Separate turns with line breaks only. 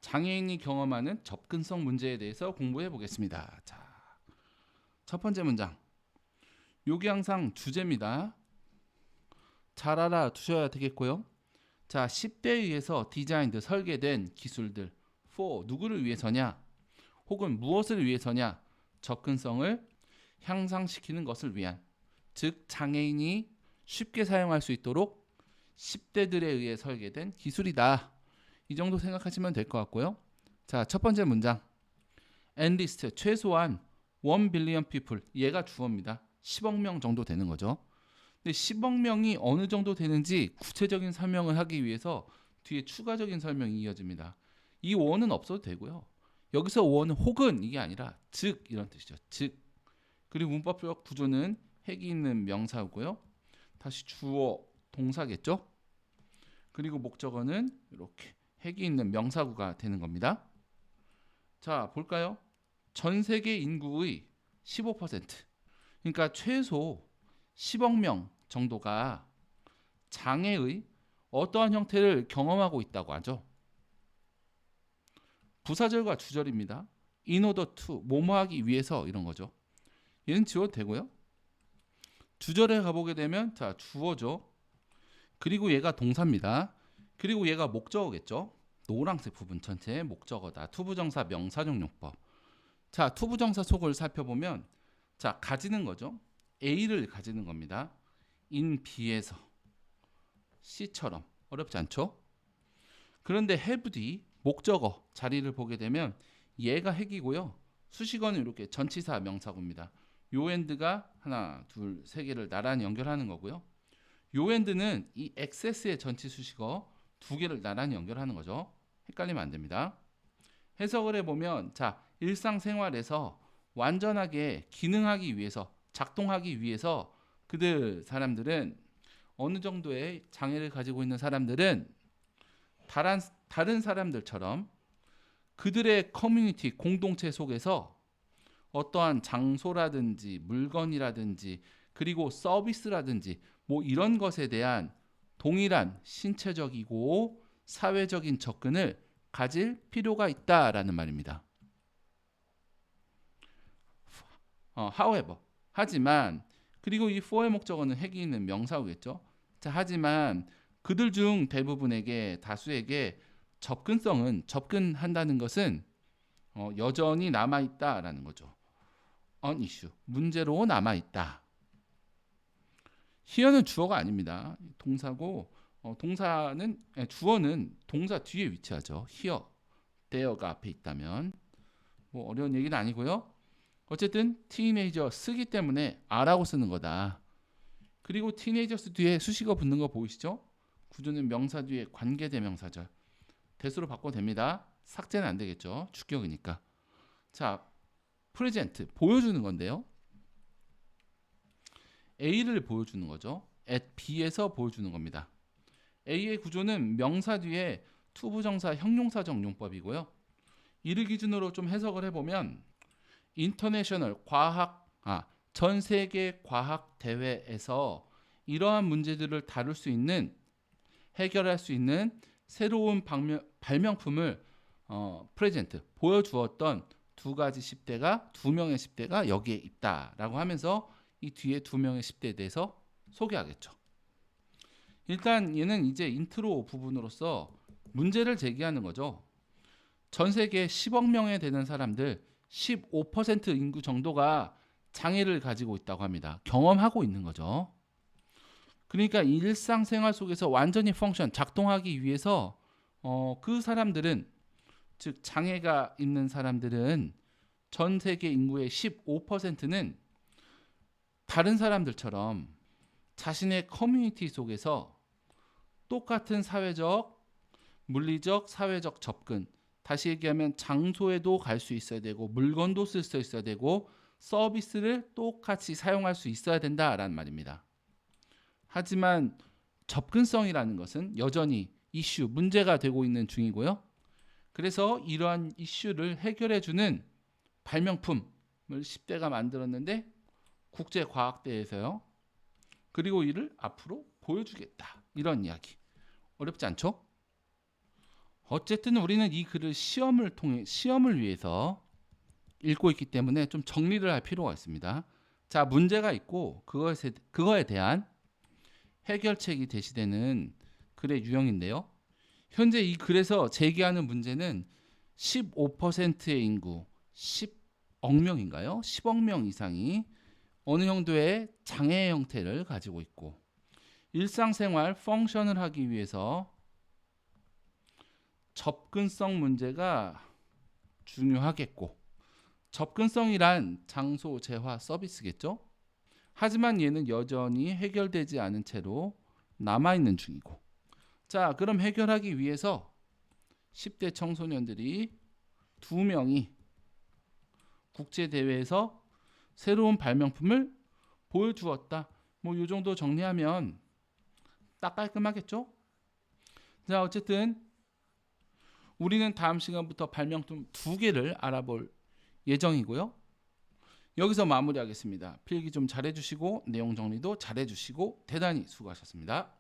장애인이 경험하는 접근성 문제에 대해서 공부해 보겠습니다. 자, 첫 번째 문장. 요게 항상 주제입니다. 잘 알아두셔야 되겠고요. 자, 10대에 의해서 디자인드 설계된 기술들 for 누구를 위해서냐 혹은 무엇을 위해서냐 접근성을 향상시키는 것을 위한, 즉 장애인이 쉽게 사용할 수 있도록 10대들에 의해 설계된 기술이다. 이 정도 생각하시면 될 것 같고요. 자, 첫 번째 문장. enlist 최소한 1 billion people, 얘가 주어입니다. 10억 명 정도 되는 거죠. 근데 10억 명이 어느 정도 되는지 구체적인 설명을 하기 위해서 뒤에 추가적인 설명이 이어집니다. 이 원은 없어도 되고요. 여기서 원은 혹은 이게 아니라 즉 이런 뜻이죠. 즉. 그리고 문법적 구조는 핵이 있는 명사고요. 다시 주어 동사겠죠. 그리고 목적어는 이렇게 핵이 있는 명사구가 되는 겁니다. 자, 볼까요? 전 세계 인구의 15%, 그러니까 최소 10억 명 정도가 장애의 어떠한 형태를 경험하고 있다고 하죠. 부사절과 주절입니다. in order to, 뭐뭐하기 위해서, 이런 거죠. 얘는 지워도 되고요. 주절에 가보게 되면 자, 주어죠. 그리고 얘가 동사입니다. 그리고 얘가 목적어겠죠. 노란색 부분 전체의 목적어다. 투부정사 명사적 용법. 자, 투부정사 속을 살펴보면 자, 가지는 거죠. A를 가지는 겁니다. in B에서 C처럼 어렵지 않죠? 그런데 have 뒤 목적어 자리를 보게 되면 얘가 핵이고요. 수식어는 이렇게 전치사 명사구입니다. 요 엔드가 하나, 둘, 세 개를 나란히 연결하는 거고요. 요 엔드는 이 액세스의 전치 수식어 두 개를 나란히 연결하는 거죠. 헷갈리면 안 됩니다. 해석을 해보면 자, 일상생활에서 완전하게 기능하기 위해서, 작동하기 위해서 그들 사람들은 어느 정도의 장애를 가지고 있는 사람들은 다른 사람들처럼 그들의 커뮤니티 공동체 속에서 어떠한 장소라든지 물건이라든지 그리고 서비스라든지 뭐 이런 것에 대한 동일한 신체적이고 사회적인 접근을 가질 필요가 있다라는 말입니다. however, 하지만, 그리고 이 for의 목적어는 핵이 있는 명사구겠죠. 자, 하지만 그들 중 대부분에게, 다수에게 접근한다는 것은 여전히 남아있다라는 거죠. an issue, 문제로 남아있다. here는 주어가 아닙니다. 동사고 주어는 동사 뒤에 위치하죠. here, there가 앞에 있다면 뭐 어려운 얘기는 아니고요. 어쨌든 teenager 쓰기 때문에 a라고 쓰는 거다. 그리고 teenagers 뒤에 수식어 붙는 거 보이시죠? 구조는 명사 뒤에 관계대명사절. 대수로 바꿔도 됩니다. 삭제는 안 되겠죠. 주격이니까. 자, present 보여주는 건데요. A를 보여주는 거죠. at B에서 보여주는 겁니다. A의 구조는 명사 뒤에 투부정사 형용사적 용법이고요. 이를 기준으로 좀 해석을 해보면 인터내셔널 전 세계 과학 대회에서 이러한 문제들을 다룰 수 있는, 해결할 수 있는 새로운 발명품을 프레젠트 보여주었던 두 명의 10대가 여기에 있다라고 하면서 이 뒤에 두 명의 10대에 대해서 소개하겠죠. 일단 얘는 이제 인트로 부분으로서 문제를 제기하는 거죠. 전 세계 10억 명에 되는 사람들 15% 인구 정도가 장애를 가지고 있다고 합니다. 경험하고 있는 거죠. 그러니까 일상생활 속에서 완전히 작동하기 위해서 그 사람들은, 즉 장애가 있는 사람들은 전 세계 인구의 15%는 다른 사람들처럼 자신의 커뮤니티 속에서 똑같은 사회적, 물리적, 사회적 접근, 다시 얘기하면 장소에도 갈 수 있어야 되고 물건도 쓸 수 있어야 되고 서비스를 똑같이 사용할 수 있어야 된다라는 말입니다. 하지만 접근성이라는 것은 여전히 문제가 되고 있는 중이고요. 그래서 이러한 이슈를 해결해주는 발명품을 10대가 만들었는데 국제과학대회에서요. 그리고 이를 앞으로 보여주겠다. 이런 이야기. 어렵지 않죠? 어쨌든 우리는 이 글을 시험을 위해서 읽고 있기 때문에 좀 정리를 할 필요가 있습니다. 자, 문제가 있고 그거에 대한 해결책이 제시되는 글의 유형인데요. 현재 이 글에서 제기하는 문제는 15%의 인구, 10억 명인가요? 10억 명 이상이 어느 정도의 장애 형태를 가지고 있고 일상생활 펑션을 하기 위해서 접근성 문제가 중요하겠고, 접근성이란 장소 재화 서비스겠죠? 하지만 얘는 여전히 해결되지 않은 채로 남아있는 중이고, 자, 그럼 해결하기 위해서 10대 청소년들이 2명이 국제대회에서 새로운 발명품을 보여주었다. 뭐 이 정도 정리하면 딱 깔끔하겠죠? 자, 어쨌든 우리는 다음 시간부터 발명품 2개를 알아볼 예정이고요. 여기서 마무리하겠습니다. 필기 좀 잘해주시고 내용 정리도 잘해주시고 대단히 수고하셨습니다.